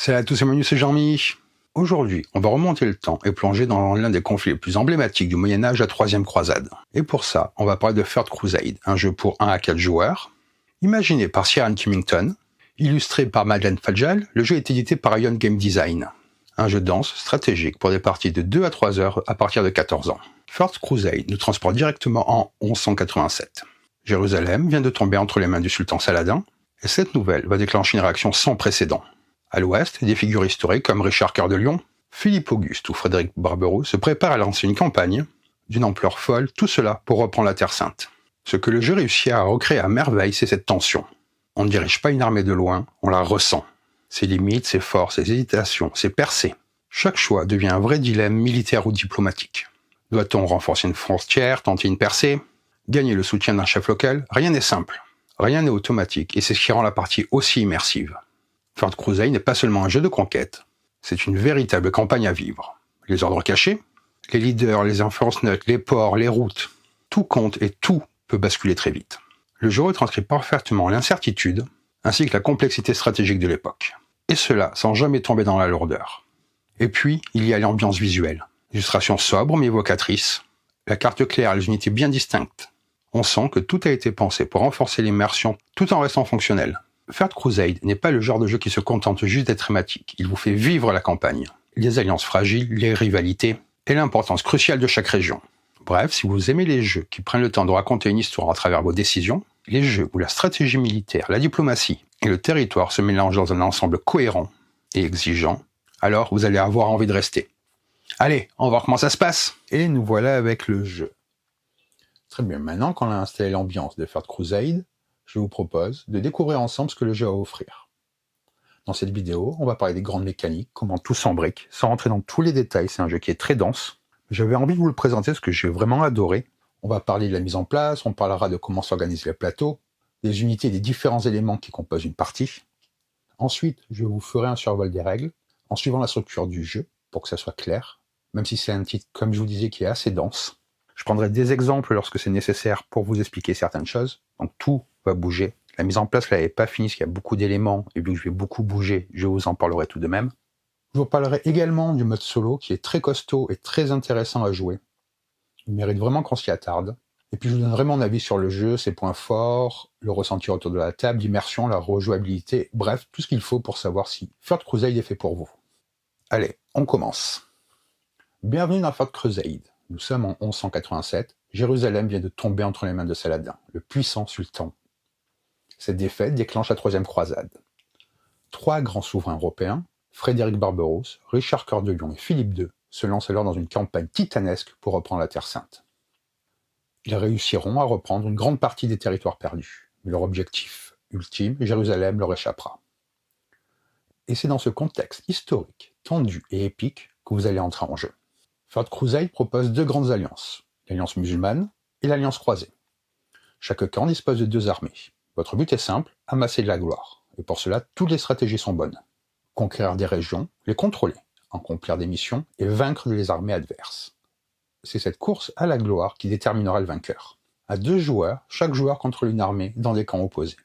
Salut à tous, c'est Manu, c'est Jean-Mi. Aujourd'hui, on va remonter le temps et plonger dans l'un des conflits les plus emblématiques du Moyen-Âge, la Troisième Croisade. Et pour ça, on va parler de Third Crusade, un jeu pour 1 à 4 joueurs. Imaginé par Ciaran Kymington, illustré par Madeleine Fadjal, le jeu est édité par Ion Game Design. Un jeu dense, stratégique, pour des parties de 2 à 3 heures à partir de 14 ans. Third Crusade nous transporte directement en 1187. Jérusalem vient de tomber entre les mains du sultan Saladin, et cette nouvelle va déclencher une réaction sans précédent. À l'ouest, des figures historiques comme Richard Cœur de Lion, Philippe Auguste ou Frédéric Barberousse se préparent à lancer une campagne d'une ampleur folle, tout cela pour reprendre la Terre Sainte. Ce que le jeu réussit à recréer à merveille, c'est cette tension. On ne dirige pas une armée de loin, on la ressent. Ses limites, ses forces, ses hésitations, ses percées. Chaque choix devient un vrai dilemme militaire ou diplomatique. Doit-on renforcer une frontière, tenter une percée, gagner le soutien d'un chef local? Rien n'est simple, rien n'est automatique, et c'est ce qui rend la partie aussi immersive. Third Crusade n'est pas seulement un jeu de conquête, c'est une véritable campagne à vivre. Les ordres cachés, les leaders, les influence notes, les ports, les routes, tout compte et tout peut basculer très vite. Le jeu retranscrit parfaitement l'incertitude ainsi que la complexité stratégique de l'époque. Et cela sans jamais tomber dans la lourdeur. Et puis, il y a l'ambiance visuelle. Illustration sobre mais évocatrice, la carte claire, les unités bien distinctes. On sent que tout a été pensé pour renforcer l'immersion tout en restant fonctionnel. Third Crusade n'est pas le genre de jeu qui se contente juste d'être thématique, il vous fait vivre la campagne. Les alliances fragiles, les rivalités, et l'importance cruciale de chaque région. Bref, si vous aimez les jeux qui prennent le temps de raconter une histoire à travers vos décisions, les jeux où la stratégie militaire, la diplomatie et le territoire se mélangent dans un ensemble cohérent et exigeant, alors vous allez avoir envie de rester. Allez, on va voir comment ça se passe. Et nous voilà avec le jeu. Très bien, maintenant qu'on a installé l'ambiance de Third Crusade, je vous propose de découvrir ensemble ce que le jeu a à offrir. Dans cette vidéo, on va parler des grandes mécaniques, comment tout s'embrique, sans rentrer dans tous les détails, c'est un jeu qui est très dense. J'avais envie de vous le présenter, ce que j'ai vraiment adoré. On va parler de la mise en place, on parlera de comment s'organise le plateau, des unités et des différents éléments qui composent une partie. Ensuite, je vous ferai un survol des règles, en suivant la structure du jeu, pour que ça soit clair, même si c'est un titre, comme je vous disais, qui est assez dense. Je prendrai des exemples lorsque c'est nécessaire pour vous expliquer certaines choses, donc tout va bouger. La mise en place là n'est pas finie, parce qu'il y a beaucoup d'éléments, et vu que je vais beaucoup bouger, je vous en parlerai tout de même. Je vous parlerai également du mode solo, qui est très costaud et très intéressant à jouer. Il mérite vraiment qu'on s'y attarde. Et puis je vous donnerai mon avis sur le jeu, ses points forts, le ressenti autour de la table, l'immersion, la rejouabilité, bref, tout ce qu'il faut pour savoir si Third Crusade est fait pour vous. Allez, on commence. Bienvenue dans Third Crusade. Nous sommes en 1187, Jérusalem vient de tomber entre les mains de Saladin, le puissant sultan. Cette défaite déclenche la Troisième Croisade. 3 grands souverains européens, Frédéric Barberousse, Richard Cœur de Lion et Philippe II, se lancent alors dans une campagne titanesque pour reprendre la Terre Sainte. Ils réussiront à reprendre une grande partie des territoires perdus, mais leur objectif ultime, Jérusalem, leur échappera. Et c'est dans ce contexte historique, tendu et épique que vous allez entrer en jeu. Third Crusade propose 2 grandes alliances, l'alliance musulmane et l'alliance croisée. Chaque camp dispose de 2 armées. Votre but est simple, amasser de la gloire. Et pour cela, toutes les stratégies sont bonnes. Conquérir des régions, les contrôler, accomplir des missions et vaincre les armées adverses. C'est cette course à la gloire qui déterminera le vainqueur. À 2 joueurs, chaque joueur contrôle une armée dans des camps opposés.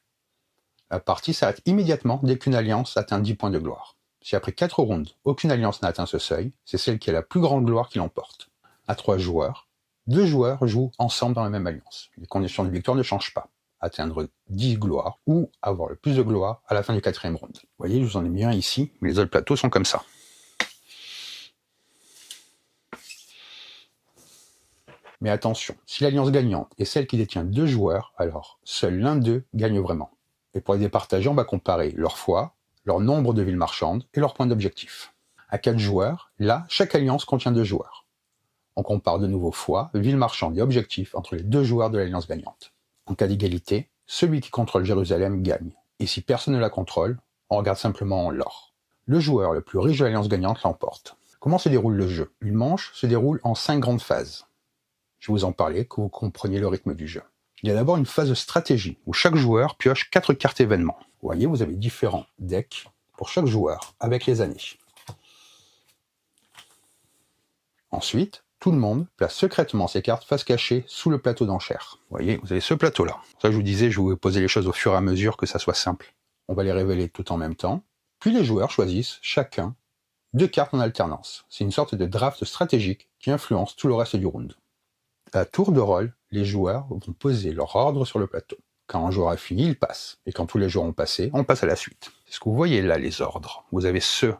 La partie s'arrête immédiatement dès qu'une alliance atteint 10 points de gloire. Si après 4 rounds, aucune alliance n'a atteint ce seuil, c'est celle qui a la plus grande gloire qui l'emporte. À 3 joueurs, 2 joueurs jouent ensemble dans la même alliance. Les conditions de victoire ne changent pas. Atteindre 10 gloires ou avoir le plus de gloire à la fin du 4e round. Vous voyez, je vous en ai mis un ici, mais les autres plateaux sont comme ça. Mais attention, si l'alliance gagnante est celle qui détient 2 joueurs, alors seul l'un d'eux gagne vraiment. Et pour les départager, on va comparer leur foi, leur nombre de villes marchandes et leur point d'objectif. À 4 joueurs, là, chaque alliance contient 2 joueurs. On compare de nouveau foi, ville marchande et objectif entre les 2 joueurs de l'alliance gagnante. En cas d'égalité, celui qui contrôle Jérusalem gagne. Et si personne ne la contrôle, on regarde simplement l'or. Le joueur le plus riche de l'alliance gagnante l'emporte. Comment se déroule le jeu? Une manche se déroule en 5 grandes phases. Je vais vous en parler, que vous compreniez le rythme du jeu. Il y a d'abord une phase de stratégie, où chaque joueur pioche 4 cartes événements. Vous voyez, vous avez différents decks pour chaque joueur, avec les années. Ensuite, tout le monde place secrètement ses cartes face cachée sous le plateau d'enchères. Vous voyez, vous avez ce plateau-là. Ça, je vous disais, je vais vous poser les choses au fur et à mesure, que ça soit simple. On va les révéler tout en même temps. Puis les joueurs choisissent chacun 2 cartes en alternance. C'est une sorte de draft stratégique qui influence tout le reste du round. À tour de rôle, les joueurs vont poser leur ordre sur le plateau. Quand un joueur a fini, il passe. Et quand tous les joueurs ont passé, on passe à la suite. C'est ce que vous voyez là, les ordres. Vous avez ceux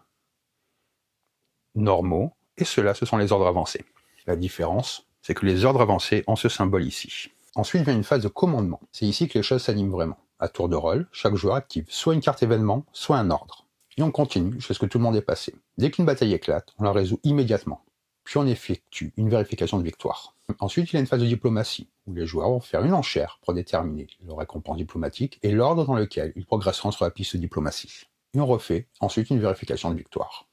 normaux, et ceux-là, ce sont les ordres avancés. La différence, c'est que les ordres avancés ont ce symbole ici. Ensuite vient une phase de commandement. C'est ici que les choses s'animent vraiment. À tour de rôle, chaque joueur active soit une carte événement, soit un ordre. Et on continue jusqu'à ce que tout le monde est passé. Dès qu'une bataille éclate, on la résout immédiatement. Puis on effectue une vérification de victoire. Ensuite, il y a une phase de diplomatie, où les joueurs vont faire une enchère pour déterminer leur récompense diplomatique et l'ordre dans lequel ils progresseront sur la piste de diplomatie. Et on refait ensuite une vérification de victoire.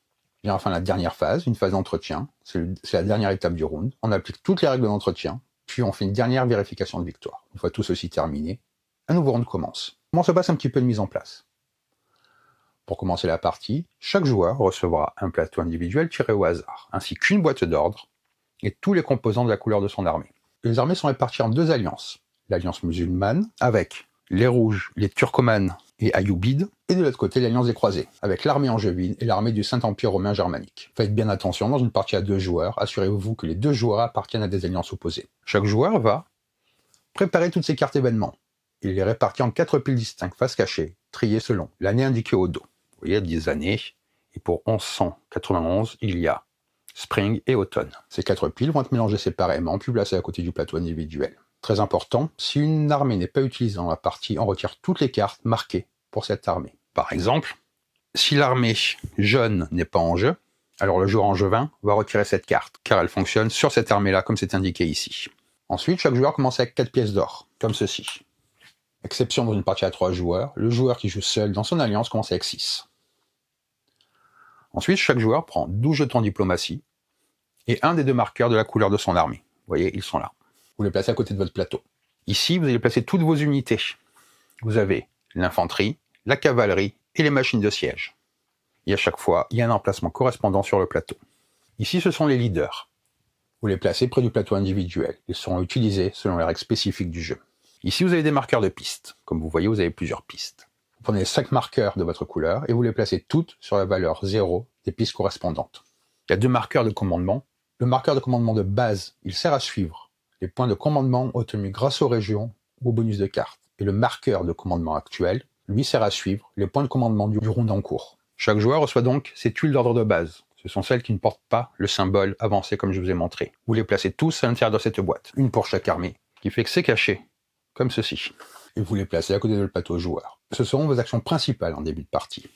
Et enfin la dernière phase, une phase d'entretien, c'est la dernière étape du round. On applique toutes les règles d'entretien, puis on fait une dernière vérification de victoire. Une fois tout ceci terminé, un nouveau round commence. Comment se passe un petit peu de mise en place? Pour commencer la partie, chaque joueur recevra un plateau individuel tiré au hasard, ainsi qu'une boîte d'ordre, et tous les composants de la couleur de son armée. Les armées sont réparties en 2 alliances. L'alliance musulmane, avec les rouges, les turcomanes et ayyoubides, et de l'autre côté l'alliance des croisés, avec l'armée angevine et l'armée du Saint-Empire romain germanique. Faites bien attention, dans une partie à 2 joueurs, assurez-vous que les 2 joueurs appartiennent à des alliances opposées. Chaque joueur va préparer toutes ses cartes événements. Il les répartit en 4 piles distinctes, face cachée, triées selon l'année indiquée au dos. Vous voyez, 10 années, et pour 1191, il y a Spring et Automne. Ces 4 piles vont être mélangées séparément, puis placées à côté du plateau individuel. Très important, si une armée n'est pas utilisée dans la partie, on retire toutes les cartes marquées pour cette armée. Par exemple, si l'armée jaune n'est pas en jeu, alors le joueur angevin va retirer cette carte, car elle fonctionne sur cette armée-là, comme c'est indiqué ici. Ensuite, chaque joueur commence avec 4 pièces d'or, comme ceci. Exception dans une partie à 3 joueurs, le joueur qui joue seul dans son alliance commence avec 6. Ensuite, chaque joueur prend 12 jetons diplomatie et un des 2 marqueurs de la couleur de son armée. Vous voyez, ils sont là. Vous les placez à côté de votre plateau. Ici, vous allez placer toutes vos unités. Vous avez l'infanterie, la cavalerie et les machines de siège. Et à chaque fois, il y a un emplacement correspondant sur le plateau. Ici, ce sont les leaders. Vous les placez près du plateau individuel. Ils seront utilisés selon les règles spécifiques du jeu. Ici, vous avez des marqueurs de pistes. Comme vous voyez, vous avez plusieurs pistes. Vous prenez 5 marqueurs de votre couleur et vous les placez toutes sur la valeur 0 des pistes correspondantes. Il y a 2 marqueurs de commandement. Le marqueur de commandement de base, il sert à suivre les points de commandement obtenus grâce aux régions ou aux bonus de cartes. Et le marqueur de commandement actuel, lui, sert à suivre les points de commandement du round en cours. Chaque joueur reçoit donc ses tuiles d'ordre de base. Ce sont celles qui ne portent pas le symbole avancé comme je vous ai montré. Vous les placez tous à l'intérieur de cette boîte, une pour chaque armée, qui fait que c'est caché, comme ceci. Et vous les placez à côté de le plateau joueur. Ce seront vos actions principales en début de partie.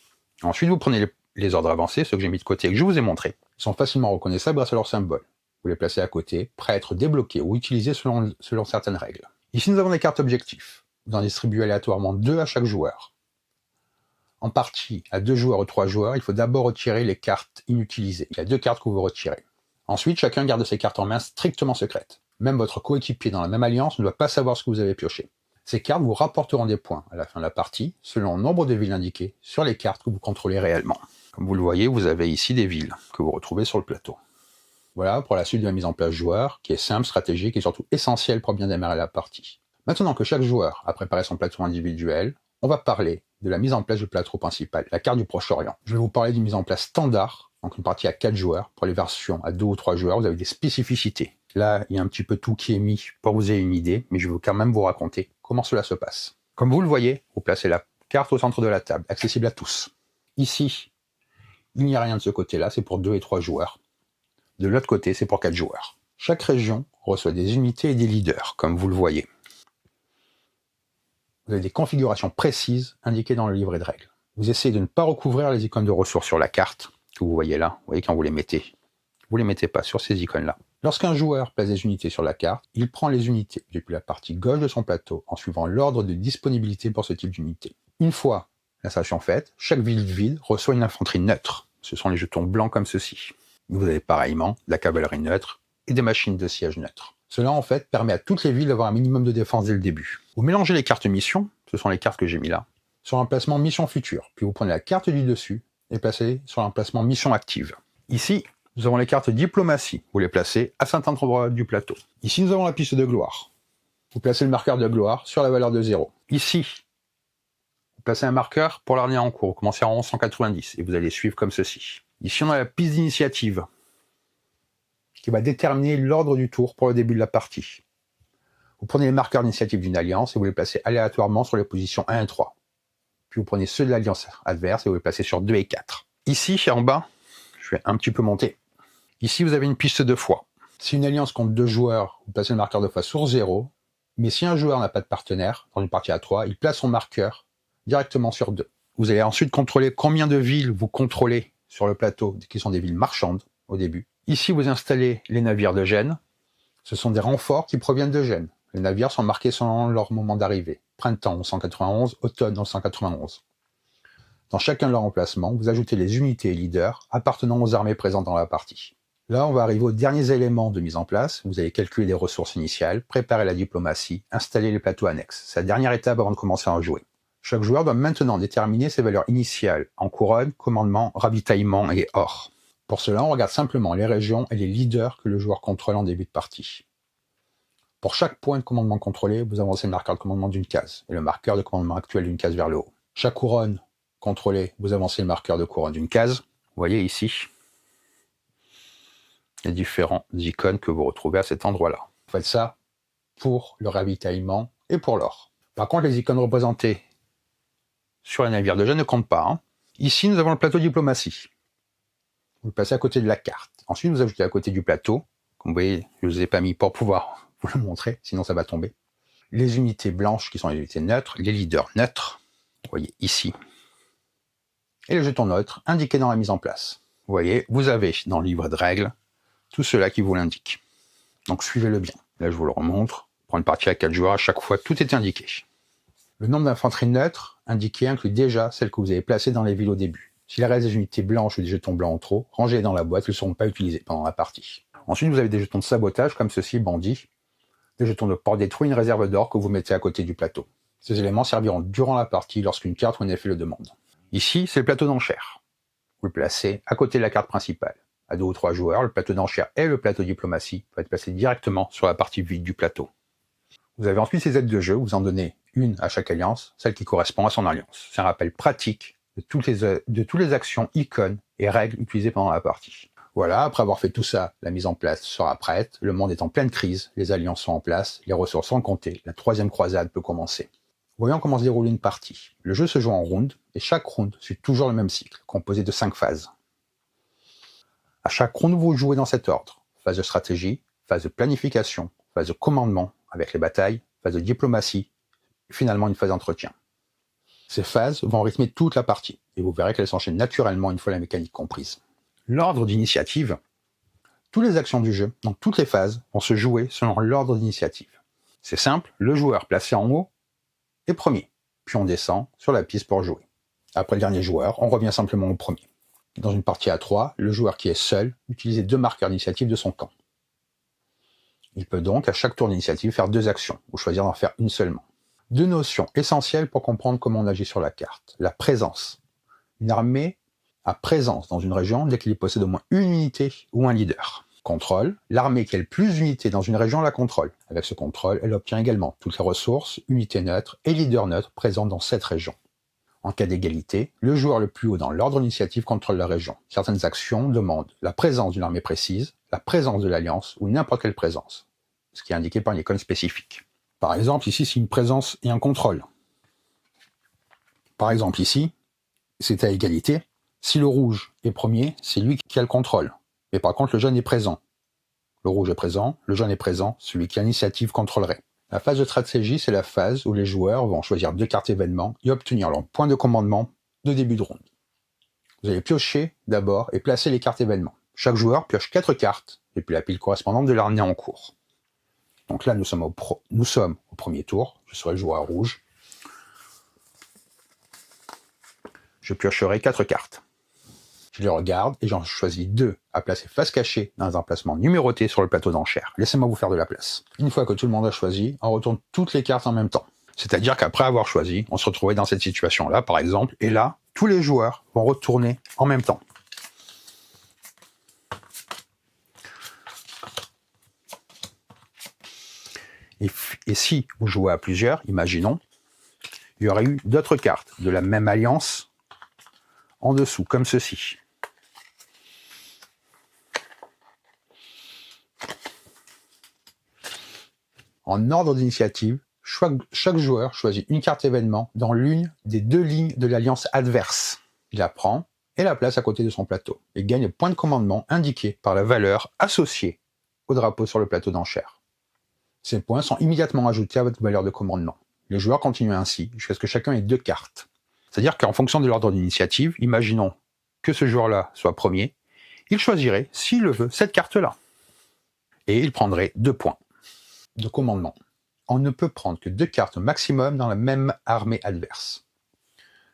Ensuite, vous prenez les ordres avancés, ceux que j'ai mis de côté et que je vous ai montrés. Ils sont facilement reconnaissables grâce à leur symbole. Vous les placez à côté, prêts à être débloqués ou utilisés selon certaines règles. Ici, nous avons des cartes objectifs. Vous en distribuez aléatoirement 2 à chaque joueur. En partie, à 2 joueurs ou 3 joueurs, il faut d'abord retirer les cartes inutilisées. Il y a 2 cartes que vous retirez. Ensuite, chacun garde ses cartes en main strictement secrètes. Même votre coéquipier dans la même alliance ne doit pas savoir ce que vous avez pioché. Ces cartes vous rapporteront des points à la fin de la partie, selon le nombre de villes indiquées sur les cartes que vous contrôlez réellement. Comme vous le voyez, vous avez ici des villes que vous retrouvez sur le plateau. Voilà pour la suite de la mise en place joueur, qui est simple, stratégique et surtout essentielle pour bien démarrer la partie. Maintenant que chaque joueur a préparé son plateau individuel, on va parler de la mise en place du plateau principal, la carte du Proche-Orient. Je vais vous parler d'une mise en place standard, donc une partie à 4 joueurs. Pour les versions à 2 ou 3 joueurs, vous avez des spécificités. Là, il y a un petit peu tout qui est mis pour que vous ayez une idée, mais je vais quand même vous raconter comment cela se passe. Comme vous le voyez, vous placez la carte au centre de la table, accessible à tous. Ici, il n'y a rien de ce côté-là, c'est pour 2 et 3 joueurs. De l'autre côté, c'est pour 4 joueurs. Chaque région reçoit des unités et des leaders, comme vous le voyez. Vous avez des configurations précises indiquées dans le livret de règles. Vous essayez de ne pas recouvrir les icônes de ressources sur la carte, que vous voyez là. Vous voyez quand vous les mettez pas sur ces icônes-là. Lorsqu'un joueur place des unités sur la carte, il prend les unités depuis la partie gauche de son plateau en suivant l'ordre de disponibilité pour ce type d'unité. Une fois l'installation faite, chaque ville vide reçoit une infanterie neutre. Ce sont les jetons blancs comme ceci. Vous avez pareillement de la cavalerie neutre et des machines de siège neutres. Cela en fait permet à toutes les villes d'avoir un minimum de défense dès le début. Vous mélangez les cartes mission, ce sont les cartes que j'ai mis là, sur l'emplacement mission future, puis vous prenez la carte du dessus et placez sur l'emplacement mission active. Ici, nous avons les cartes diplomatie, vous les placez à certains endroits du plateau. Ici, nous avons la piste de gloire. Vous placez le marqueur de gloire sur la valeur de 0. Ici, vous placez un marqueur pour l'année en cours. Vous commencez en 1190 et vous allez suivre comme ceci. Ici, on a la piste d'initiative qui va déterminer l'ordre du tour pour le début de la partie. Vous prenez les marqueurs d'initiative d'une alliance et vous les placez aléatoirement sur les positions 1 et 3. Puis vous prenez ceux de l'alliance adverse et vous les placez sur 2 et 4. Ici, en bas, je vais un petit peu monter. Ici, vous avez une piste de foi. Si une alliance compte 2 joueurs, vous placez le marqueur de foi sur 0. Mais si un joueur n'a pas de partenaire, dans une partie à 3, il place son marqueur directement sur 2. Vous allez ensuite contrôler combien de villes vous contrôlez sur le plateau, qui sont des villes marchandes au début. Ici, vous installez les navires de Gênes. Ce sont des renforts qui proviennent de Gênes. Les navires sont marqués selon leur moment d'arrivée. Printemps 1191, automne 1191. Dans chacun de leurs emplacements, vous ajoutez les unités et leaders appartenant aux armées présentes dans la partie. Là, on va arriver aux derniers éléments de mise en place. Vous allez calculer les ressources initiales, préparer la diplomatie, installer les plateaux annexes. C'est la dernière étape avant de commencer à jouer. Chaque joueur doit maintenant déterminer ses valeurs initiales en couronne, commandement, ravitaillement et or. Pour cela, on regarde simplement les régions et les leaders que le joueur contrôle en début de partie. Pour chaque point de commandement contrôlé, vous avancez le marqueur de commandement d'une case et le marqueur de commandement actuel d'une case vers le haut. Chaque couronne contrôlée, vous avancez le marqueur de couronne d'une case. Vous voyez ici les différentes icônes que vous retrouvez à cet endroit-là. Vous faites ça pour le ravitaillement et pour l'or. Par contre, les icônes représentées sur les navires de Gênes ne comptent pas. Ici, nous avons le plateau diplomatie. Vous le placez à côté de la carte. Ensuite, vous ajoutez à côté du plateau. Comme vous voyez, je ne vous ai pas mis pour pouvoir vous le montrer, sinon ça va tomber. Les unités blanches qui sont les unités neutres, les leaders neutres, vous voyez ici. Et les jetons neutres indiqués dans la mise en place. Vous voyez, vous avez dans le livre de règles tout cela qui vous l'indique. Donc suivez-le bien. Là, je vous le remontre. Pour une partie à 4 joueurs, à chaque fois, tout est indiqué. Le nombre d'infanteries neutres indiquées inclut déjà celles que vous avez placées dans les villes au début. S'il reste des unités blanches ou des jetons blancs en trop, rangez-les dans la boîte, ils ne seront pas utilisés pendant la partie. Ensuite, vous avez des jetons de sabotage, comme ceci, bandits, des jetons de port détruit, une réserve d'or que vous mettez à côté du plateau. Ces éléments serviront durant la partie lorsqu'une carte ou un effet le demande. Ici, c'est le plateau d'enchères. Vous le placez à côté de la carte principale. À 2 ou 3 joueurs, le plateau d'enchères et le plateau diplomatie peuvent être placés directement sur la partie vide du plateau. Vous avez ensuite ces aides de jeu, vous en donnez une à chaque alliance, celle qui correspond à son alliance. C'est un rappel pratique de toutes les actions, icônes et règles utilisées pendant la partie. Voilà, après avoir fait tout ça, la mise en place sera prête, le monde est en pleine crise, les alliances sont en place, les ressources sont comptées, la 3e croisade peut commencer. Voyons comment se déroule une partie. Le jeu se joue en round, et chaque round suit toujours le même cycle, composé de 5 phases. À chaque round, vous jouez dans cet ordre. Phase de stratégie, phase de planification, phase de commandement avec les batailles, phase de diplomatie, et finalement une phase d'entretien. Ces phases vont rythmer toute la partie, et vous verrez qu'elles s'enchaînent naturellement une fois la mécanique comprise. L'ordre d'initiative, toutes les actions du jeu, donc toutes les phases, vont se jouer selon l'ordre d'initiative. C'est simple, le joueur placé en haut est premier, puis on descend sur la piste pour jouer. Après le dernier joueur, on revient simplement au premier. Dans une partie à 3, le joueur qui est seul utilise 2 marqueurs d'initiative de son camp. Il peut donc à chaque tour d'initiative faire 2 actions, ou choisir d'en faire une seulement. 2 notions essentielles pour comprendre comment on agit sur la carte. La présence. Une armée a présence dans une région dès qu'il possède au moins une unité ou un leader. Contrôle. L'armée qui a le plus d'unités dans une région la contrôle. Avec ce contrôle, elle obtient également toutes les ressources, unités neutres et leaders neutres présents dans cette région. En cas d'égalité, le joueur le plus haut dans l'ordre d'initiative contrôle la région. Certaines actions demandent la présence d'une armée précise, la présence de l'alliance ou n'importe quelle présence, ce qui est indiqué par une icône spécifique. Par exemple, ici, c'est une présence et un contrôle. Par exemple, ici, c'est à égalité. Si le rouge est premier, c'est lui qui a le contrôle. Mais par contre, le jaune est présent. Le rouge est présent, le jaune est présent, celui qui a l'initiative contrôlerait. La phase de stratégie, c'est la phase où les joueurs vont choisir 2 cartes événements et obtenir leur point de commandement de début de round. Vous allez piocher d'abord et placer les cartes événements. Chaque joueur pioche 4 cartes et puis la pile correspondante de l'année en cours. Donc là, nous sommes au premier tour. Je serai le joueur rouge. Je piocherai 4 cartes. Je les regarde et j'en choisis 2 à placer face cachée dans un emplacement numéroté sur le plateau d'enchères. Laissez-moi vous faire de la place. Une fois que tout le monde a choisi, on retourne toutes les cartes en même temps. C'est-à-dire qu'après avoir choisi, on se retrouvait dans cette situation-là, par exemple, et là, tous les joueurs vont retourner en même temps. Et si vous jouez à plusieurs, imaginons, il y aurait eu d'autres cartes de la même alliance en dessous, comme ceci. En ordre d'initiative, chaque joueur choisit une carte événement dans l'une des deux lignes de l'alliance adverse. Il la prend et la place à côté de son plateau et gagne le point de commandement indiqué par la valeur associée au drapeau sur le plateau d'enchères. Ces points sont immédiatement ajoutés à votre valeur de commandement. Les joueurs continuent ainsi jusqu'à ce que chacun ait 2 cartes. C'est-à-dire qu'en fonction de l'ordre d'initiative, imaginons que ce joueur-là soit premier, il choisirait, s'il le veut, cette carte-là. Et il prendrait 2 points de commandement. On ne peut prendre que 2 cartes maximum dans la même armée adverse.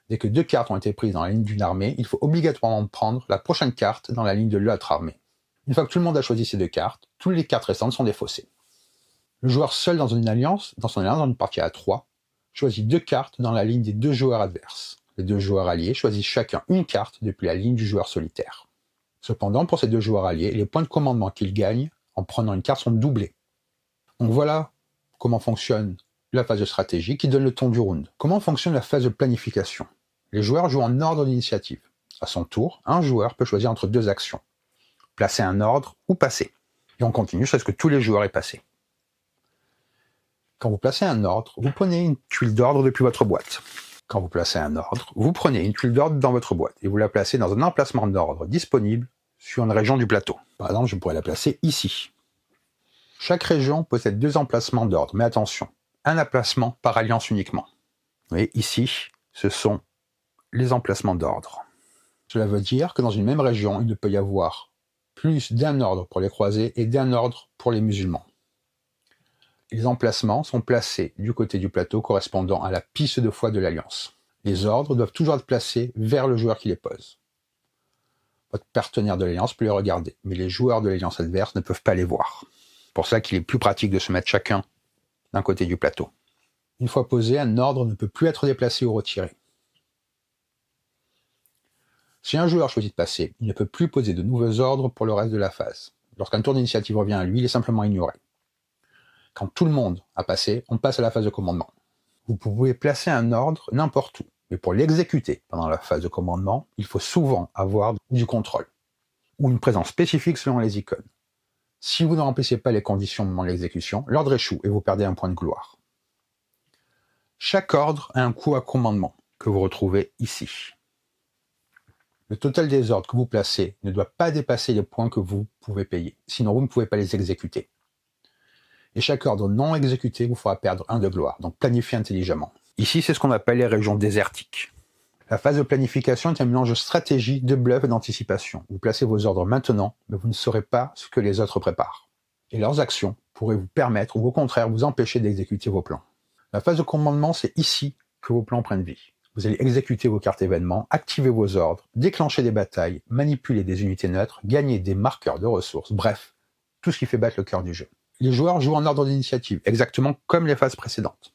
Dès que 2 cartes ont été prises dans la ligne d'une armée, il faut obligatoirement prendre la prochaine carte dans la ligne de l'autre armée. Une fois que tout le monde a choisi ces 2 cartes, toutes les cartes restantes sont défaussées. Le joueur seul dans une alliance, dans une partie à 3, choisit 2 cartes dans la ligne des 2 joueurs adverses. Les 2 joueurs alliés choisissent chacun une carte depuis la ligne du joueur solitaire. Cependant, pour ces 2 joueurs alliés, les points de commandement qu'ils gagnent en prenant une carte sont doublés. Donc voilà comment fonctionne la phase de stratégie qui donne le ton du round. Comment fonctionne la phase de planification? Les joueurs jouent en ordre d'initiative. À son tour, un joueur peut choisir entre 2 actions. Placer un ordre ou passer. Et on continue jusqu'à ce que tous les joueurs aient passé. Quand vous placez un ordre, vous prenez une tuile d'ordre depuis votre boîte. Quand vous placez un ordre, vous prenez une tuile d'ordre dans votre boîte et vous la placez dans un emplacement d'ordre disponible sur une région du plateau. Par exemple, je pourrais la placer ici. Chaque région possède 2 emplacements d'ordre, mais attention, un emplacement par alliance uniquement. Vous voyez, ici, ce sont les emplacements d'ordre. Cela veut dire que dans une même région, il ne peut y avoir plus d'un ordre pour les croisés et d'un ordre pour les musulmans. Les emplacements sont placés du côté du plateau correspondant à la piste de foi de l'Alliance. Les ordres doivent toujours être placés vers le joueur qui les pose. Votre partenaire de l'Alliance peut les regarder, mais les joueurs de l'Alliance adverse ne peuvent pas les voir. C'est pour ça qu'il est plus pratique de se mettre chacun d'un côté du plateau. Une fois posé, un ordre ne peut plus être déplacé ou retiré. Si un joueur choisit de passer, il ne peut plus poser de nouveaux ordres pour le reste de la phase. Lorsqu'un tour d'initiative revient à lui, il est simplement ignoré. Quand tout le monde a passé, on passe à la phase de commandement. Vous pouvez placer un ordre n'importe où, mais pour l'exécuter pendant la phase de commandement, il faut souvent avoir du contrôle, ou une présence spécifique selon les icônes. Si vous ne remplissez pas les conditions au moment de l'exécution, l'ordre échoue et vous perdez un point de gloire. Chaque ordre a un coût à commandement, que vous retrouvez ici. Le total des ordres que vous placez ne doit pas dépasser les points que vous pouvez payer, sinon vous ne pouvez pas les exécuter. Et chaque ordre non exécuté vous fera perdre 1 de gloire, donc planifiez intelligemment. Ici, c'est ce qu'on appelle les régions désertiques. La phase de planification est un mélange de stratégie, de bluff et d'anticipation. Vous placez vos ordres maintenant, mais vous ne saurez pas ce que les autres préparent. Et leurs actions pourraient vous permettre, ou au contraire vous empêcher d'exécuter vos plans. La phase de commandement, c'est ici que vos plans prennent vie. Vous allez exécuter vos cartes événements, activer vos ordres, déclencher des batailles, manipuler des unités neutres, gagner des marqueurs de ressources, bref, tout ce qui fait battre le cœur du jeu. Les joueurs jouent en ordre d'initiative, exactement comme les phases précédentes.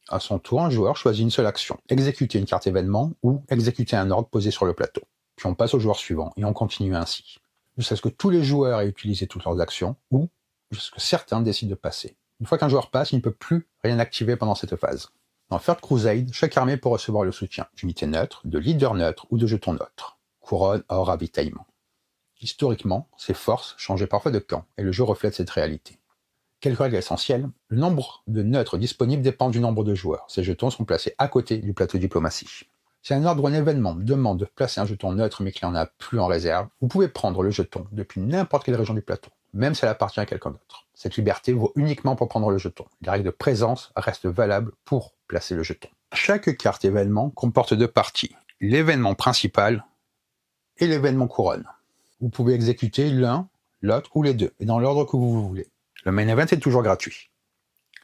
À son tour, un joueur choisit une seule action, exécuter une carte événement ou exécuter un ordre posé sur le plateau. Puis on passe au joueur suivant et on continue ainsi. Jusqu'à ce que tous les joueurs aient utilisé toutes leurs actions ou jusqu'à ce que certains décident de passer. Une fois qu'un joueur passe, il ne peut plus rien activer pendant cette phase. Dans Third Crusade, chaque armée peut recevoir le soutien d'unités neutres, de leaders neutres ou de jetons neutres. Couronne, or, ravitaillement. Historiquement, ces forces changeaient parfois de camp et le jeu reflète cette réalité. Quelques règles essentielles, le nombre de neutres disponibles dépend du nombre de joueurs. Ces jetons sont placés à côté du plateau diplomatie. Si un ordre ou un événement demande de placer un jeton neutre mais qu'il n'y en a plus en réserve, vous pouvez prendre le jeton depuis n'importe quelle région du plateau, même si elle appartient à quelqu'un d'autre. Cette liberté vaut uniquement pour prendre le jeton. Les règles de présence restent valables pour placer le jeton. Chaque carte événement comporte 2 parties, l'événement principal et l'événement couronne. Vous pouvez exécuter l'un, l'autre ou les deux, et dans l'ordre que vous voulez. Le main event est toujours gratuit.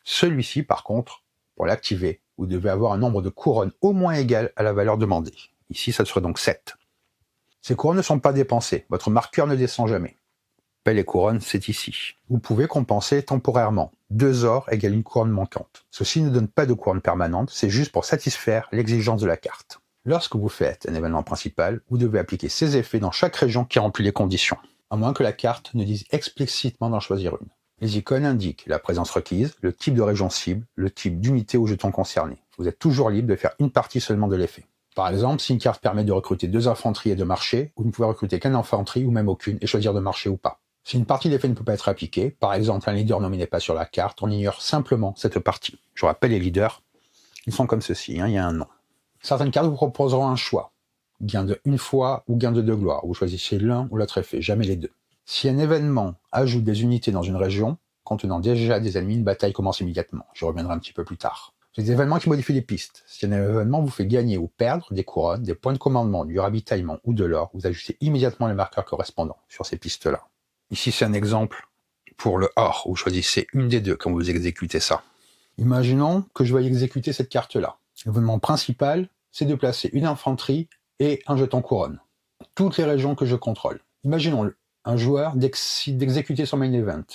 Celui-ci, par contre, pour l'activer, vous devez avoir un nombre de couronnes au moins égal à la valeur demandée. Ici, ça serait donc 7. Ces couronnes ne sont pas dépensées, votre marqueur ne descend jamais. Paix les couronnes, c'est ici. Vous pouvez compenser temporairement. 2 ors égale une couronne manquante. Ceci ne donne pas de couronne permanente, c'est juste pour satisfaire l'exigence de la carte. Lorsque vous faites un événement principal, vous devez appliquer ces effets dans chaque région qui remplit les conditions, à moins que la carte ne dise explicitement d'en choisir une. Les icônes indiquent la présence requise, le type de région cible, le type d'unité ou jeton concerné. Vous êtes toujours libre de faire une partie seulement de l'effet. Par exemple, si une carte permet de recruter 2 infanteries et de marcher, vous ne pouvez recruter qu'une infanterie ou même aucune et choisir de marcher ou pas. Si une partie de l'effet ne peut pas être appliquée, par exemple un leader nommé n'est pas sur la carte, on ignore simplement cette partie. Je rappelle les leaders, ils sont comme ceci, il y a un nom. Certaines cartes vous proposeront un choix, gain de une fois ou gain de 2 gloires. Vous choisissez l'un ou l'autre effet, jamais les deux. Si un événement ajoute des unités dans une région, contenant déjà des ennemis, une bataille commence immédiatement. J'y reviendrai un petit peu plus tard. Des événements qui modifient les pistes. Si un événement vous fait gagner ou perdre des couronnes, des points de commandement, du ravitaillement ou de l'or, vous ajustez immédiatement les marqueurs correspondants sur ces pistes-là. Ici, c'est un exemple pour le or, où vous choisissez une des deux quand vous exécutez ça. Imaginons que je veuille exécuter cette carte-là. L'événement principal, c'est de placer une infanterie et un jeton couronne. Toutes les régions que je contrôle. Imaginons un joueur décide d'exécuter son main event.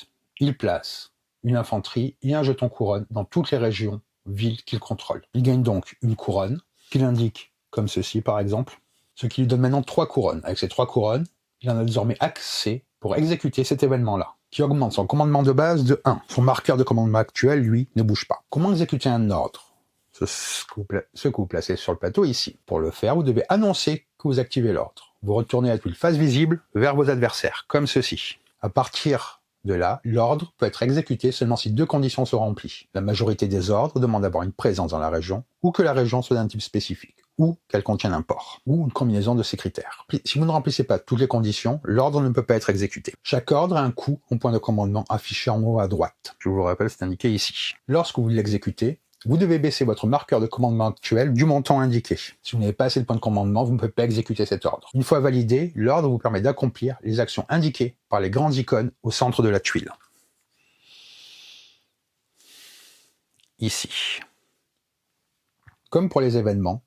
Il place une infanterie et un jeton couronne dans toutes les régions, villes qu'il contrôle. Il gagne donc une couronne, qu'il indique comme ceci par exemple, ce qui lui donne maintenant 3 couronnes. Avec ces 3 couronnes, il en a désormais accès pour exécuter cet événement-là, qui augmente son commandement de base de 1. Son marqueur de commandement actuel, lui, ne bouge pas. Comment exécuter un ordre ? Ce que vous placez sur le plateau ici. Pour le faire, vous devez annoncer que vous activez l'ordre. Vous retournez la tuile face visible vers vos adversaires, comme ceci. À partir de là, l'ordre peut être exécuté seulement si 2 conditions sont remplies. La majorité des ordres demandent d'avoir une présence dans la région, ou que la région soit d'un type spécifique, ou qu'elle contienne un port, ou une combinaison de ces critères. Si vous ne remplissez pas toutes les conditions, l'ordre ne peut pas être exécuté. Chaque ordre a un coût en point de commandement affiché en haut à droite. Je vous le rappelle, c'est indiqué ici. Lorsque vous l'exécutez, vous devez baisser votre marqueur de commandement actuel du montant indiqué. Si vous n'avez pas assez de points de commandement, vous ne pouvez pas exécuter cet ordre. Une fois validé, l'ordre vous permet d'accomplir les actions indiquées par les grandes icônes au centre de la tuile. Ici. Comme pour les événements,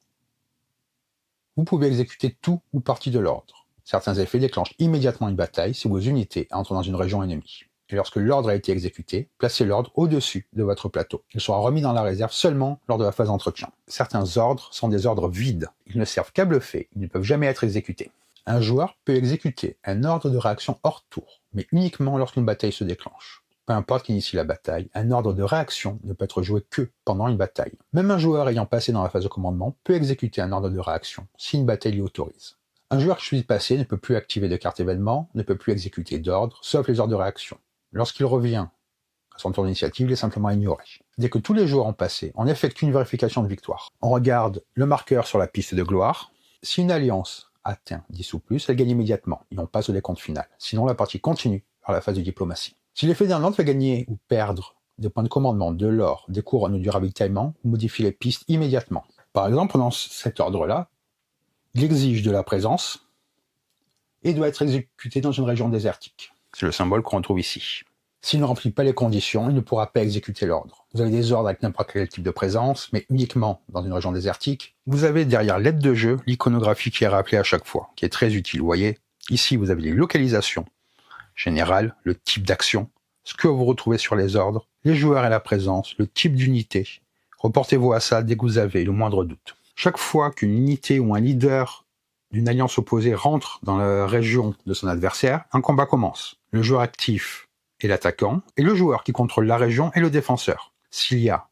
vous pouvez exécuter tout ou partie de l'ordre. Certains effets déclenchent immédiatement une bataille si vos unités entrent dans une région ennemie. Et lorsque l'ordre a été exécuté, placez l'ordre au-dessus de votre plateau. Il sera remis dans la réserve seulement lors de la phase d'entretien. Certains ordres sont des ordres vides. Ils ne servent qu'à bluffer, ils ne peuvent jamais être exécutés. Un joueur peut exécuter un ordre de réaction hors tour, mais uniquement lorsqu'une bataille se déclenche. Peu importe qui initie la bataille, un ordre de réaction ne peut être joué que pendant une bataille. Même un joueur ayant passé dans la phase de commandement peut exécuter un ordre de réaction si une bataille l'y autorise. Un joueur qui choisit de passer ne peut plus activer de carte événement, ne peut plus exécuter d'ordre, sauf les ordres de réaction. Lorsqu'il revient à son tour d'initiative, il est simplement ignoré. Dès que tous les joueurs ont passé, on effectue une vérification de victoire. On regarde le marqueur sur la piste de gloire. Si une alliance atteint 10 ou plus, elle gagne immédiatement et on passe au décompte final. Sinon, la partie continue vers la phase de diplomatie. Si l'effet d'un ordre fait gagner ou perdre des points de commandement, de l'or, des couronnes ou du ravitaillement, on modifie les pistes immédiatement. Par exemple, dans cet ordre-là, il exige de la présence et doit être exécuté dans une région désertique. C'est le symbole qu'on retrouve ici. S'il ne remplit pas les conditions, il ne pourra pas exécuter l'ordre. Vous avez des ordres avec n'importe quel type de présence, mais uniquement dans une région désertique. Vous avez derrière l'aide de jeu l'iconographie qui est rappelée à chaque fois, qui est très utile. Vous voyez, ici vous avez les localisations générales, le type d'action, ce que vous retrouvez sur les ordres, les joueurs et la présence, le type d'unité. Reportez-vous à ça dès que vous avez le moindre doute. Chaque fois qu'une unité ou un leader d'une alliance opposée rentre dans la région de son adversaire, un combat commence. Le joueur actif est l'attaquant, et le joueur qui contrôle la région est le défenseur. S'il y a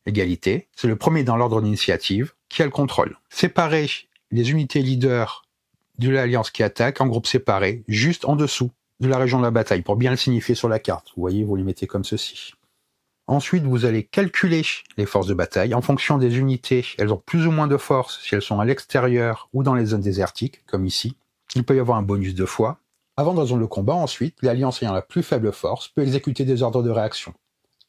égalité, c'est le premier dans l'ordre d'initiative qui a le contrôle. Séparez les unités leaders de l'alliance qui attaque en groupes séparés, juste en dessous de la région de la bataille, pour bien le signifier sur la carte. Vous voyez, vous les mettez comme ceci. Ensuite, vous allez calculer les forces de bataille en fonction des unités. Elles ont plus ou moins de force si elles sont à l'extérieur ou dans les zones désertiques, comme ici. Il peut y avoir un bonus 2 fois. Avant de résoudre le combat, ensuite, l'alliance ayant la plus faible force peut exécuter des ordres de réaction.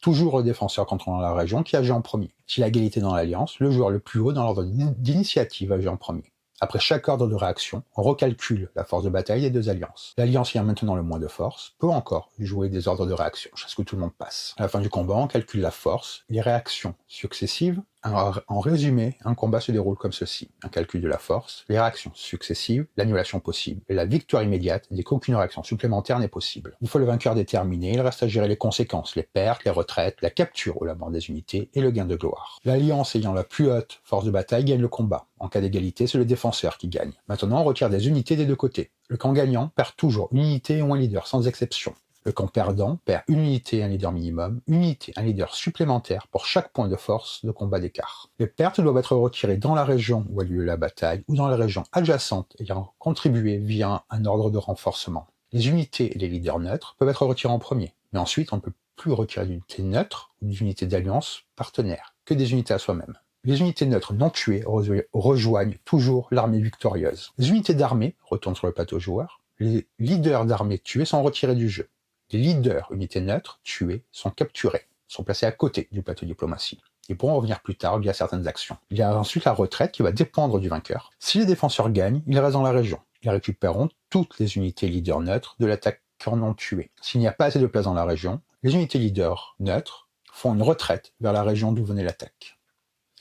Toujours le défenseur contrôlant la région qui agit en premier. Si la égalité dans l'alliance, le joueur le plus haut dans l'ordre d'initiative agit en premier. Après chaque ordre de réaction, on recalcule la force de bataille des 2 alliances. L'alliance ayant maintenant le moins de force peut encore jouer des ordres de réaction, jusqu'à ce que tout le monde passe. À la fin du combat, on calcule la force, les réactions successives. En résumé, un combat se déroule comme ceci. Un calcul de la force, les réactions successives, l'annulation possible, et la victoire immédiate dès qu'aucune réaction supplémentaire n'est possible. Une fois le vainqueur déterminé, il reste à gérer les conséquences, les pertes, les retraites, la capture ou la mort des unités et le gain de gloire. L'alliance ayant la plus haute force de bataille gagne le combat. En cas d'égalité, c'est le défenseur qui gagne. Maintenant, on retire des unités des 2 côtés. Le camp gagnant perd toujours une unité ou un leader, sans exception. Le camp perdant perd une unité et un leader minimum, une unité et un leader supplémentaire pour chaque point de force de combat d'écart. Les pertes doivent être retirées dans la région où a lieu la bataille ou dans la région adjacente ayant contribué via un ordre de renforcement. Les unités et les leaders neutres peuvent être retirés en premier, mais ensuite on ne peut plus retirer d'unités neutres ou d'unités d'alliance partenaires, que des unités à soi-même. Les unités neutres non tuées rejoignent toujours l'armée victorieuse. Les unités d'armée retournent sur le plateau joueur. Les leaders d'armée tués sont retirés du jeu. Les leaders unités neutres tués sont capturés, sont placés à côté du plateau diplomatie. Ils pourront revenir plus tard via certaines actions. Il y a ensuite la retraite qui va dépendre du vainqueur. Si les défenseurs gagnent, ils restent dans la région. Ils récupéreront toutes les unités leaders neutres de l'attaquant non tué. S'il n'y a pas assez de place dans la région, les unités leaders neutres font une retraite vers la région d'où venait l'attaque.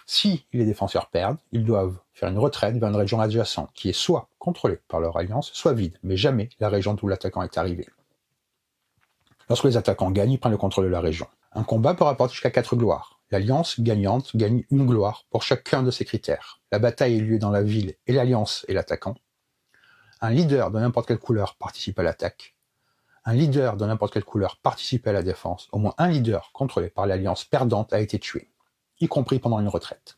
Si les défenseurs perdent, ils doivent faire une retraite vers une région adjacente qui est soit contrôlée par leur alliance, soit vide, mais jamais la région d'où l'attaquant est arrivé. Lorsque les attaquants gagnent, ils prennent le contrôle de la région. Un combat peut rapporter jusqu'à 4 gloires. L'alliance gagnante gagne une gloire pour chacun de ces critères. La bataille a lieu dans la ville et l'alliance est l'attaquant. Un leader de n'importe quelle couleur participe à l'attaque. Un leader de n'importe quelle couleur participe à la défense. Au moins un leader contrôlé par l'alliance perdante a été tué, y compris pendant une retraite.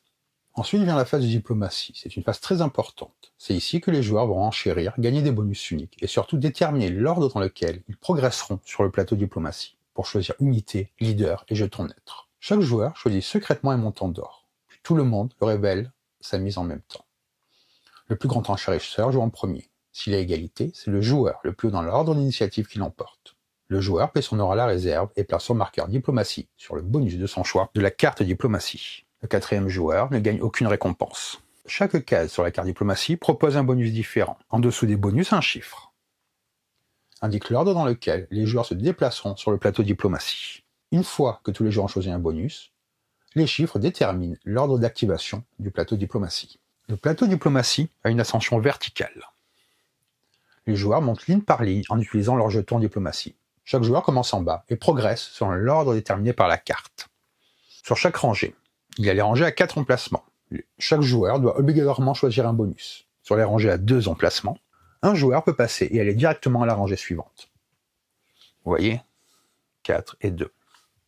Ensuite vient la phase de diplomatie. C'est une phase très importante. C'est ici que les joueurs vont enchérir, gagner des bonus uniques et surtout déterminer l'ordre dans lequel ils progresseront sur le plateau diplomatie pour choisir unité, leader et jeton neutre. Chaque joueur choisit secrètement un montant d'or. Puis tout le monde le révèle sa mise en même temps. Le plus grand enchérisseur joue en premier. S'il y a égalité, c'est le joueur le plus haut dans l'ordre d'initiative qui l'emporte. Le joueur paie son or à la réserve et place son marqueur diplomatie sur le bonus de son choix de la carte diplomatie. Le quatrième joueur ne gagne aucune récompense. Chaque case sur la carte diplomatie propose un bonus différent. En dessous des bonus, un chiffre indique l'ordre dans lequel les joueurs se déplaceront sur le plateau diplomatie. Une fois que tous les joueurs ont choisi un bonus, les chiffres déterminent l'ordre d'activation du plateau diplomatie. Le plateau diplomatie a une ascension verticale. Les joueurs montent ligne par ligne en utilisant leur jeton diplomatie. Chaque joueur commence en bas et progresse selon l'ordre déterminé par la carte. Sur chaque rangée, il y a les rangées à 4 emplacements. Chaque joueur doit obligatoirement choisir un bonus. Sur les rangées à 2 emplacements, un joueur peut passer et aller directement à la rangée suivante. Vous voyez, 4 et 2.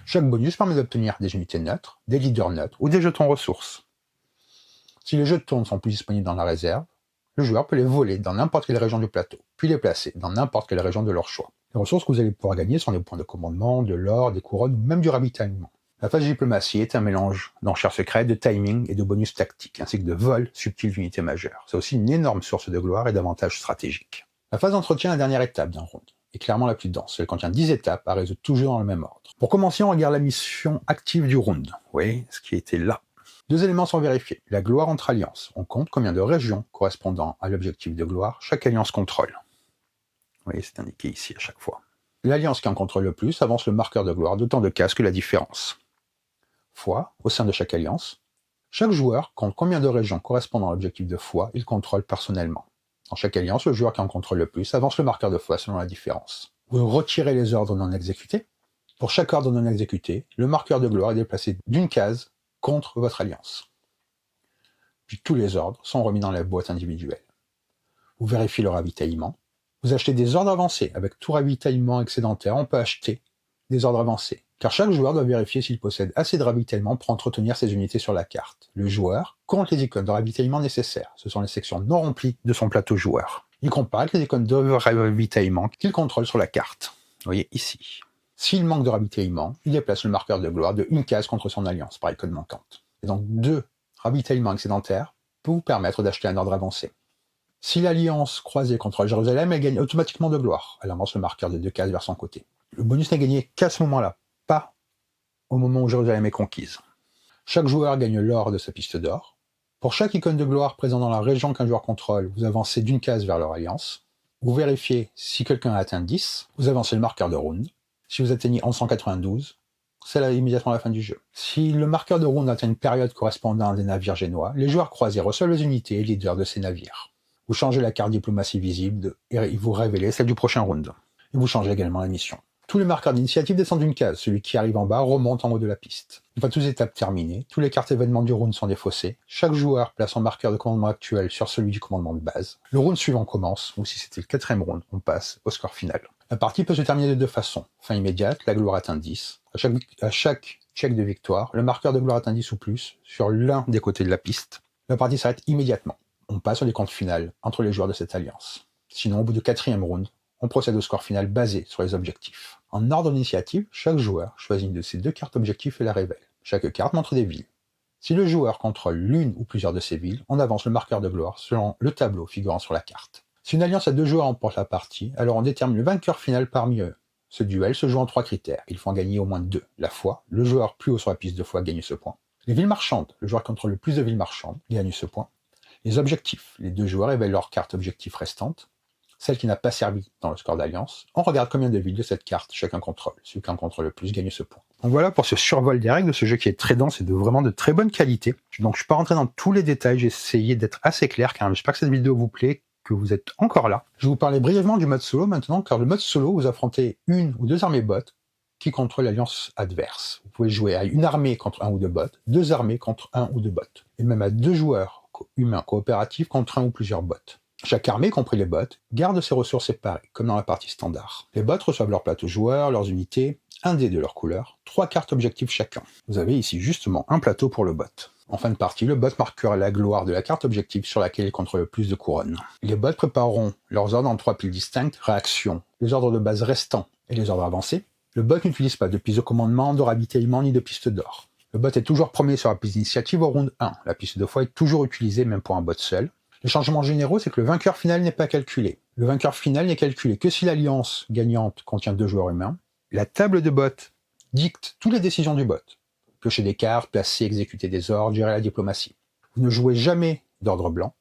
Chaque bonus permet d'obtenir des unités neutres, des leaders neutres ou des jetons ressources. Si les jetons ne sont plus disponibles dans la réserve, le joueur peut les voler dans n'importe quelle région du plateau, puis les placer dans n'importe quelle région de leur choix. Les ressources que vous allez pouvoir gagner sont des points de commandement, de l'or, des couronnes ou même du ravitaillement. La phase de diplomatie est un mélange d'enchères secrètes, de timing et de bonus tactiques, ainsi que de vol subtil d'unités majeures. C'est aussi une énorme source de gloire et d'avantages stratégiques. La phase d'entretien est la dernière étape d'un round, est clairement la plus dense. Elle contient 10 étapes à résoudre toujours dans le même ordre. Pour commencer, on regarde la mission active du round. Oui, ce qui était là. 2 éléments sont vérifiés. La gloire entre alliances. On compte combien de régions correspondant à l'objectif de gloire chaque alliance contrôle. Oui, c'est indiqué ici à chaque fois. L'alliance qui en contrôle le plus avance le marqueur de gloire d'autant de cases que la différence. Foi, au sein de chaque alliance. Chaque joueur compte combien de régions correspondant à l'objectif de foi il contrôle personnellement. Dans chaque alliance, le joueur qui en contrôle le plus avance le marqueur de foi selon la différence. Vous retirez les ordres non exécutés. Pour chaque ordre non exécuté, le marqueur de gloire est déplacé d'une case contre votre alliance. Puis tous les ordres sont remis dans la boîte individuelle. Vous vérifiez le ravitaillement. Vous achetez des ordres avancés. Avec tout ravitaillement excédentaire, on peut acheter des ordres avancés. Car chaque joueur doit vérifier s'il possède assez de ravitaillement pour entretenir ses unités sur la carte. Le joueur compte les icônes de ravitaillement nécessaires. Ce sont les sections non remplies de son plateau joueur. Il compare avec les icônes de ravitaillement qu'il contrôle sur la carte. Vous voyez ici. S'il manque de ravitaillement, il déplace le marqueur de gloire de une case contre son alliance par icône manquante. Et donc 2 ravitaillements excédentaires peuvent vous permettre d'acheter un ordre avancé. Si l'alliance croisée contrôle Jérusalem, elle gagne automatiquement de gloire. Elle avance le marqueur de 2 cases vers son côté. Le bonus n'est gagné qu'à ce moment-là, pas au moment où Jérusalem est conquise. Chaque joueur gagne l'or de sa piste d'or. Pour chaque icône de gloire présent dans la région qu'un joueur contrôle, vous avancez d'une case vers leur alliance. Vous vérifiez si quelqu'un a atteint 10, vous avancez le marqueur de round. Si vous atteignez 1192, c'est là immédiatement la fin du jeu. Si le marqueur de round atteint une période correspondant à des navires génois, les joueurs croisés reçoivent les unités et leaders de ces navires. Vous changez la carte diplomatie visible et vous révélez celle du prochain round. Et vous changez également la mission. Tous les marqueurs d'initiative descendent d'une case. Celui qui arrive en bas remonte en haut de la piste. Une fois toutes les étapes terminées, tous les cartes événements du round sont défaussées. Chaque joueur place son marqueur de commandement actuel sur celui du commandement de base. Le round suivant commence, ou si c'était le 4e round, on passe au score final. La partie peut se terminer de deux façons. Fin immédiate, la gloire atteint 10. À chaque check de victoire, le marqueur de gloire atteint 10 ou plus sur l'un des côtés de la piste. La partie s'arrête immédiatement. On passe au décompte final entre les joueurs de cette alliance. Sinon, au bout du 4e round, on procède au score final basé sur les objectifs. En ordre d'initiative, chaque joueur choisit une de ses 2 cartes objectifs et la révèle. Chaque carte montre des villes. Si le joueur contrôle l'une ou plusieurs de ces villes, on avance le marqueur de gloire selon le tableau figurant sur la carte. Si une alliance à 2 joueurs remporte la partie, alors on détermine le vainqueur final parmi eux. Ce duel se joue en 3 critères. Il faut en gagner au moins 2. La foi, le joueur plus haut sur la piste de foi gagne ce point. Les villes marchandes, le joueur qui contrôle le plus de villes marchandes gagne ce point. Les objectifs, les 2 joueurs révèlent leur carte objectif restante, celle qui n'a pas servi dans le score d'alliance. On regarde combien de villes de cette carte chacun contrôle. Celui qui en contrôle le plus gagne ce point. Donc voilà pour ce survol des règles de ce jeu qui est très dense et vraiment de très bonne qualité. Donc je ne suis pas rentré dans tous les détails, j'ai essayé d'être assez clair car j'espère que cette vidéo vous plaît, que vous êtes encore là. Je vais vous parler brièvement du mode solo maintenant, car le mode solo, vous affrontez 1 ou 2 armées bots qui contrôlent l'alliance adverse. Vous pouvez jouer à une armée contre 1 ou 2 bots, 2 armées contre 1 ou 2 bots, et même à 2 joueurs humains coopératifs contre 1 ou plusieurs bots. Chaque armée, compris les bots, garde ses ressources séparées, comme dans la partie standard. Les bots reçoivent leur plateau joueur, leurs unités, un dé de leur couleur, 3 cartes objectifs chacun. Vous avez ici justement un plateau pour le bot. En fin de partie, le bot marquera la gloire de la carte objective sur laquelle il contrôle le plus de couronnes. Les bots prépareront leurs ordres en 3 piles distinctes, réactions, les ordres de base restants et les ordres avancés. Le bot n'utilise pas de piste de commandement, de ravitaillement ni de piste d'or. Le bot est toujours premier sur la piste d'initiative au round 1. La piste de foi est toujours utilisée même pour un bot seul. Les changements généraux, c'est que le vainqueur final n'est pas calculé. Le vainqueur final n'est calculé que si l'alliance gagnante contient 2 joueurs humains. La table de bot dicte toutes les décisions du bot. Piocher des cartes, placer, exécuter des ordres, gérer la diplomatie. Vous ne jouez jamais d'ordre blanc.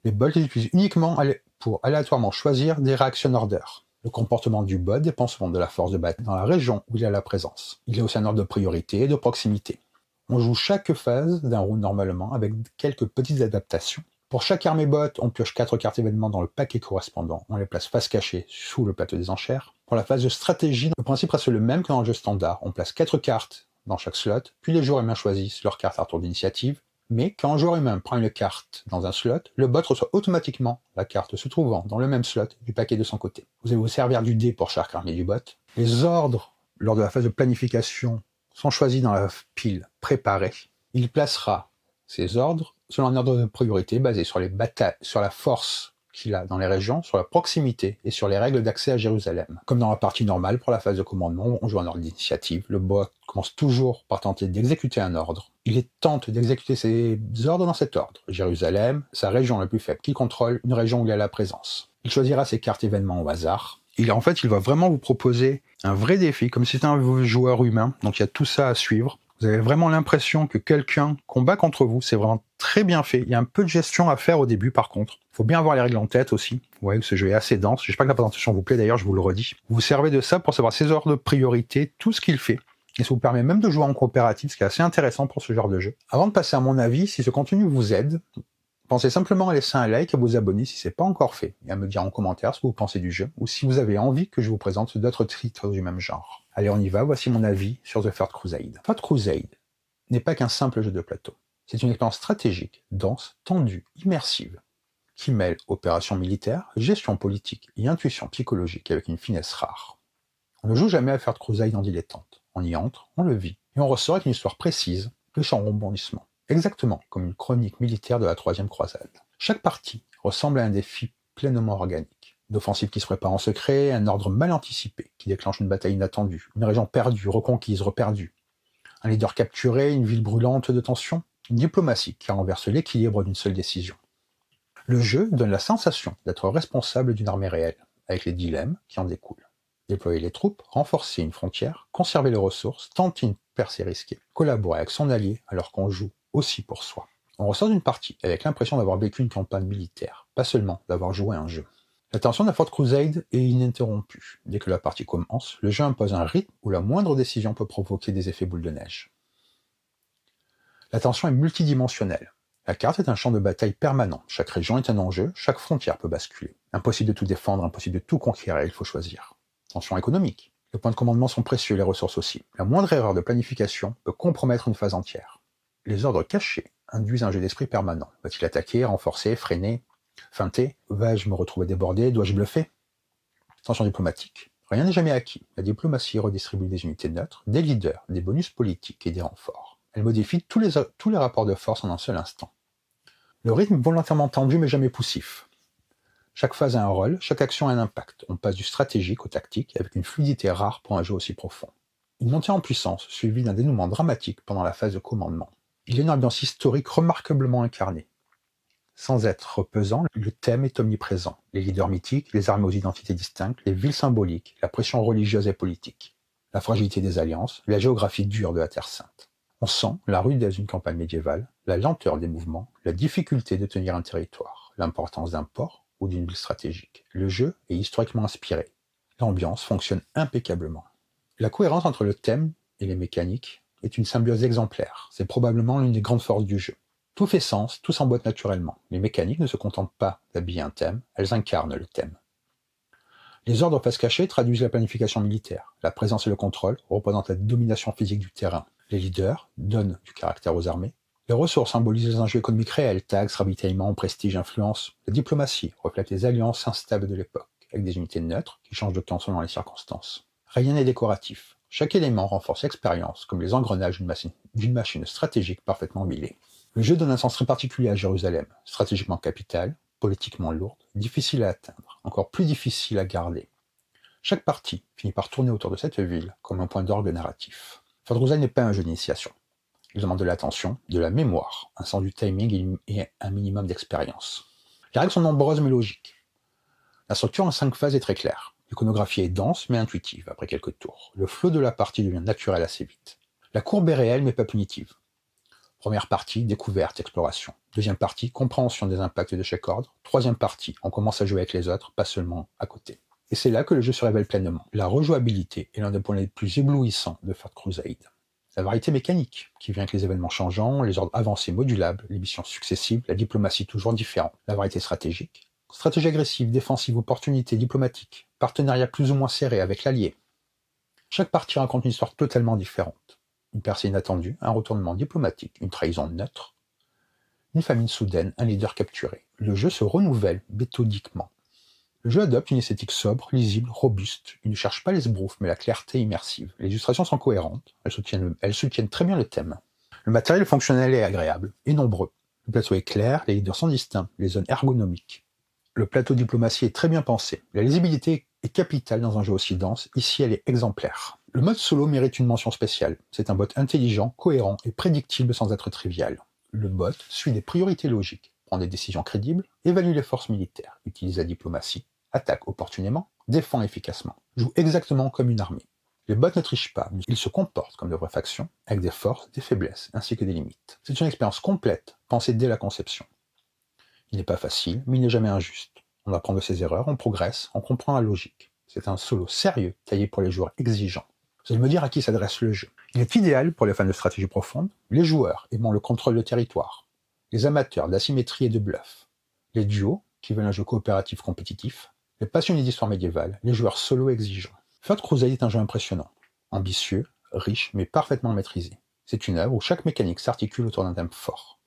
Les bots les utilisent uniquement pour aléatoirement choisir des reaction orders. Le comportement du bot dépend souvent de la force de bataille dans la région où il a la présence. Il y a aussi un ordre de priorité et de proximité. On joue chaque phase d'un round normalement avec quelques petites adaptations. Pour chaque armée bot, on pioche 4 cartes événements dans le paquet correspondant. On les place face cachée sous le plateau des enchères. Pour la phase de stratégie, le principe reste le même que dans le jeu standard. On place 4 cartes dans chaque slot, puis les joueurs humains choisissent leur carte à tour d'initiative. Mais quand un joueur humain prend une carte dans un slot, le bot reçoit automatiquement la carte se trouvant dans le même slot du paquet de son côté. Vous allez vous servir du dé pour chaque armée du bot. Les ordres, lors de la phase de planification, sont choisis dans la pile préparée. Il placera ces ordres selon un ordre de priorité basé sur les batailles, sur la force qu'il a dans les régions, sur la proximité et sur les règles d'accès à Jérusalem. Comme dans la partie normale, pour la phase de commandement, on joue en ordre d'initiative. Le bot commence toujours par tenter d'exécuter un ordre. Il tente d'exécuter ses ordres dans cet ordre. Jérusalem, sa région la plus faible, qu'il contrôle, une région où il a la présence. Il choisira ses cartes événements au hasard. Il va vraiment vous proposer un vrai défi, comme si c'était un joueur humain. Donc il y a tout ça à suivre. Vous avez vraiment l'impression que quelqu'un combat contre vous, c'est vraiment très bien fait. Il y a un peu de gestion à faire au début par contre. Il faut bien avoir les règles en tête aussi. Vous voyez que ce jeu est assez dense. J'espère que la présentation vous plaît d'ailleurs, je vous le redis. Vous vous servez de ça pour savoir ses ordres de priorité, tout ce qu'il fait. Et ça vous permet même de jouer en coopératif, ce qui est assez intéressant pour ce genre de jeu. Avant de passer à mon avis, si ce contenu vous aide, pensez simplement à laisser un like et à vous abonner si ce n'est pas encore fait, et à me dire en commentaire ce que vous pensez du jeu, ou si vous avez envie que je vous présente d'autres titres du même genre. Allez, on y va, voici mon avis sur The Third Crusade. Third Crusade n'est pas qu'un simple jeu de plateau. C'est une expérience stratégique, dense, tendue, immersive, qui mêle opération militaire, gestion politique et intuition psychologique avec une finesse rare. On ne joue jamais à Third Crusade en dilettante. On y entre, on le vit, et on ressort avec une histoire précise, riche en rebondissements. Exactement comme une chronique militaire de la troisième croisade. Chaque partie ressemble à un défi pleinement organique. Une offensive qui se prépare en secret, un ordre mal anticipé qui déclenche une bataille inattendue, une région perdue, reconquise, reperdue. Un leader capturé, une ville brûlante de tension, une diplomatie qui renverse l'équilibre d'une seule décision. Le jeu donne la sensation d'être responsable d'une armée réelle, avec les dilemmes qui en découlent. Déployer les troupes, renforcer une frontière, conserver les ressources, tenter une percée risquée, collaborer avec son allié alors qu'on joue aussi pour soi. On ressort d'une partie avec l'impression d'avoir vécu une campagne militaire, pas seulement d'avoir joué à un jeu. La tension de la Third Crusade est ininterrompue. Dès que la partie commence, le jeu impose un rythme où la moindre décision peut provoquer des effets boule de neige. La tension est multidimensionnelle. La carte est un champ de bataille permanent. Chaque région est un enjeu, chaque frontière peut basculer. Impossible de tout défendre, impossible de tout conquérir, il faut choisir. Tension économique. Les points de commandement sont précieux, les ressources aussi. La moindre erreur de planification peut compromettre une phase entière. Les ordres cachés induisent un jeu d'esprit permanent. Va-t-il attaquer, renforcer, freiner, feinter? Vais-je me retrouver débordé? Dois-je bluffer? Tension diplomatique. Rien n'est jamais acquis. La diplomatie redistribue des unités neutres, des leaders, des bonus politiques et des renforts. Elle modifie tous les rapports de force en un seul instant. Le rythme volontairement tendu mais jamais poussif. Chaque phase a un rôle, chaque action a un impact. On passe du stratégique au tactique avec une fluidité rare pour un jeu aussi profond. Une montée en puissance suivie d'un dénouement dramatique pendant la phase de commandement. Il y a une ambiance historique remarquablement incarnée. Sans être pesant, le thème est omniprésent. Les leaders mythiques, les armées aux identités distinctes, les villes symboliques, la pression religieuse et politique, la fragilité des alliances, la géographie dure de la Terre Sainte. On sent la rudesse d'une campagne médiévale, la lenteur des mouvements, la difficulté de tenir un territoire, l'importance d'un port ou d'une ville stratégique. Le jeu est historiquement inspiré. L'ambiance fonctionne impeccablement. La cohérence entre le thème et les mécaniques est une symbiose exemplaire. C'est probablement l'une des grandes forces du jeu. Tout fait sens, tout s'emboîte naturellement. Les mécaniques ne se contentent pas d'habiller un thème, elles incarnent le thème. Les ordres face cachée traduisent la planification militaire. La présence et le contrôle représentent la domination physique du terrain. Les leaders donnent du caractère aux armées. Les ressources symbolisent les enjeux économiques réels, taxes, ravitaillement, prestige, influence. La diplomatie reflète les alliances instables de l'époque, avec des unités neutres qui changent de camp selon les circonstances. Rien n'est décoratif. Chaque élément renforce l'expérience, comme les engrenages d'une machine stratégique parfaitement huilée. Le jeu donne un sens très particulier à Jérusalem, stratégiquement capitale, politiquement lourde, difficile à atteindre, encore plus difficile à garder. Chaque partie finit par tourner autour de cette ville comme un point d'orgue narratif. Fort n'est pas un jeu d'initiation. Il demande de l'attention, de la mémoire, un sens du timing et un minimum d'expérience. Les règles sont nombreuses mais logiques. La structure en 5 phases est très claire. L'iconographie est dense mais intuitive après quelques tours. Le flot de la partie devient naturel assez vite. La courbe est réelle mais pas punitive. Première partie, découverte, exploration. Deuxième partie, compréhension des impacts de chaque ordre. Troisième partie, on commence à jouer avec les autres, pas seulement à côté. Et c'est là que le jeu se révèle pleinement. La rejouabilité est l'un des points les plus éblouissants de Third Crusade. La variété mécanique, qui vient avec les événements changeants, les ordres avancés modulables, les missions successives, la diplomatie toujours différente. La variété stratégique. Stratégie agressive, défensive, opportunité, diplomatique. Partenariat plus ou moins serré avec l'allié. Chaque partie raconte une histoire totalement différente. Une percée inattendue, un retournement diplomatique, une trahison neutre, une famine soudaine, un leader capturé. Le jeu se renouvelle méthodiquement. Le jeu adopte une esthétique sobre, lisible, robuste. Il ne cherche pas les sbroufs, mais la clarté immersive. Les illustrations sont cohérentes, elles soutiennent très bien le thème. Le matériel fonctionnel est agréable et nombreux. Le plateau est clair, les leaders sont distincts, les zones ergonomiques. Le plateau diplomatie est très bien pensé. La lisibilité est capitale dans un jeu aussi dense, ici elle est exemplaire. Le mode solo mérite une mention spéciale. C'est un bot intelligent, cohérent et prédictible sans être trivial. Le bot suit des priorités logiques, prend des décisions crédibles, évalue les forces militaires, utilise la diplomatie, attaque opportunément, défend efficacement, joue exactement comme une armée. Les bots ne trichent pas, ils se comportent comme de vraies factions, avec des forces, des faiblesses, ainsi que des limites. C'est une expérience complète, pensée dès la conception. Il n'est pas facile, mais il n'est jamais injuste. On apprend de ses erreurs, on progresse, on comprend la logique. C'est un solo sérieux, taillé pour les joueurs exigeants. Vous allez me dire à qui s'adresse le jeu. Il est idéal pour les fans de stratégie profonde, les joueurs aimant le contrôle de territoire, les amateurs d'asymétrie et de bluff, les duos qui veulent un jeu coopératif compétitif, les passionnés d'histoire médiévale, les joueurs solo exigeants. Third Crusade est un jeu impressionnant, ambitieux, riche, mais parfaitement maîtrisé. C'est une œuvre où chaque mécanique s'articule autour d'un thème fort,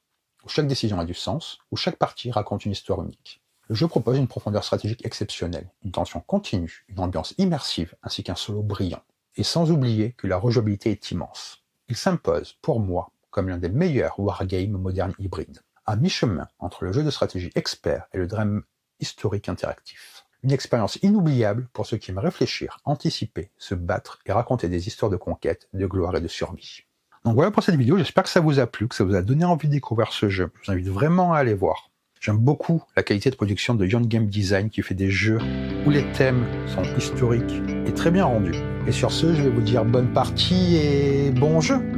où chaque décision a du sens, où chaque partie raconte une histoire unique. Le jeu propose une profondeur stratégique exceptionnelle, une tension continue, une ambiance immersive, ainsi qu'un solo brillant. Et sans oublier que la rejouabilité est immense. Il s'impose, pour moi, comme l'un des meilleurs wargames modernes hybrides, à mi-chemin entre le jeu de stratégie expert et le drame historique interactif. Une expérience inoubliable pour ceux qui aiment réfléchir, anticiper, se battre et raconter des histoires de conquête, de gloire et de survie. Donc voilà pour cette vidéo, j'espère que ça vous a plu, que ça vous a donné envie de découvrir ce jeu. Je vous invite vraiment à aller voir. J'aime beaucoup la qualité de production de Young Game Design qui fait des jeux où les thèmes sont historiques et très bien rendus. Et sur ce, je vais vous dire bonne partie et bon jeu!